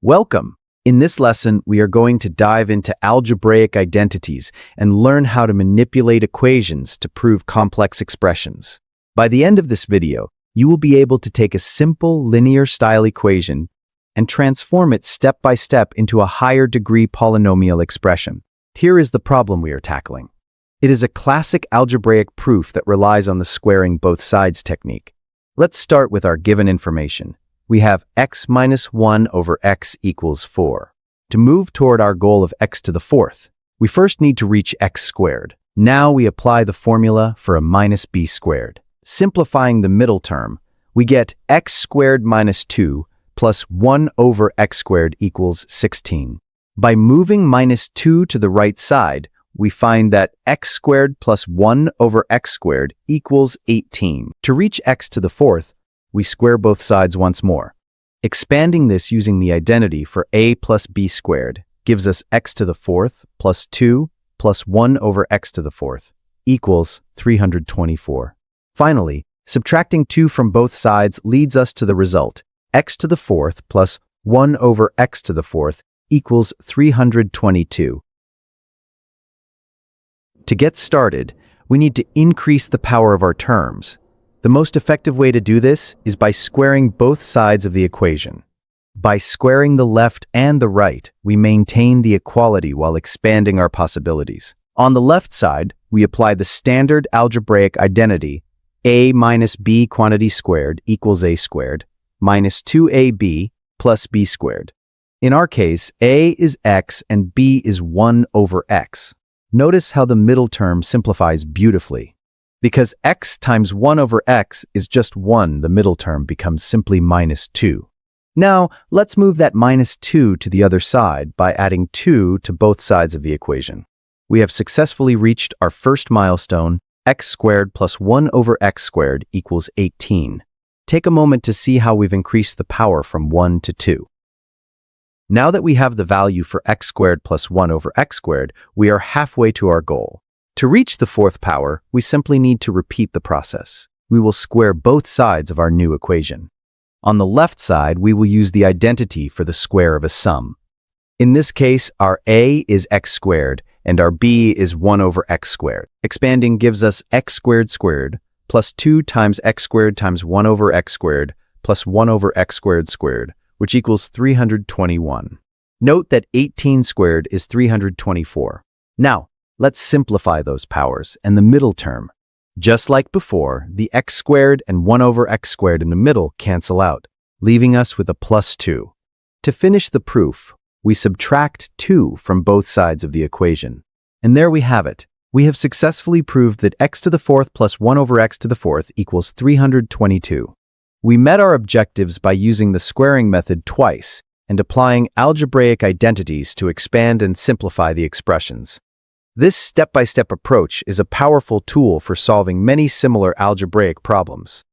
Welcome! In this lesson, we are going to dive into algebraic identities and learn how to manipulate equations to prove complex expressions. By the end of this video, you will be able to take a simple linear-style equation and transform it step by step into a higher-degree polynomial expression. Here is the problem we are tackling. It is a classic algebraic proof that relies on the squaring both sides technique. Let's start with our given information. We have x minus 1 over x equals 4. To move toward our goal of x to the fourth, we first need to reach x squared. Now we apply the formula for a minus b squared. Simplifying the middle term, we get x squared minus 2 plus 1 over x squared equals 16. By moving minus 2 to the right side, we find that x squared plus 1 over x squared equals 18. To reach x to the fourth, we square both sides once more. Expanding this using the identity for a plus b squared gives us x to the fourth plus 2 plus 1 over x to the fourth equals 324. Finally, subtracting 2 from both sides leads us to the result, x to the fourth plus 1 over x to the fourth equals 322. To get started, we need to increase the power of our terms. The most effective way to do this is by squaring both sides of the equation. By squaring the left and the right, we maintain the equality while expanding our possibilities. On the left side, we apply the standard algebraic identity a minus b quantity squared equals a squared minus 2ab plus b squared. In our case, a is x and b is 1 over x. Notice how the middle term simplifies beautifully. Because x times 1 over x is just 1, the middle term becomes simply minus 2. Now, let's move that minus 2 to the other side by adding 2 to both sides of the equation. We have successfully reached our first milestone, x squared plus 1 over x squared equals 18. Take a moment to see how we've increased the power from 1 to 2. Now that we have the value for x squared plus 1 over x squared, we are halfway to our goal. To reach the fourth power, we simply need to repeat the process. We will square both sides of our new equation. On the left side, we will use the identity for the square of a sum. In this case, our a is x squared and our b is 1 over x squared. Expanding gives us x squared squared plus 2 times x squared times 1 over x squared plus 1 over x squared squared, which equals 321. Note that 18 squared is 324. Now, let's simplify those powers and the middle term. Just like before, the x squared and 1 over x squared in the middle cancel out, leaving us with a plus 2. To finish the proof, we subtract 2 from both sides of the equation. And there we have it. We have successfully proved that x to the fourth plus 1 over x to the fourth equals 322. We met our objectives by using the squaring method twice and applying algebraic identities to expand and simplify the expressions. This step-by-step approach is a powerful tool for solving many similar algebraic problems.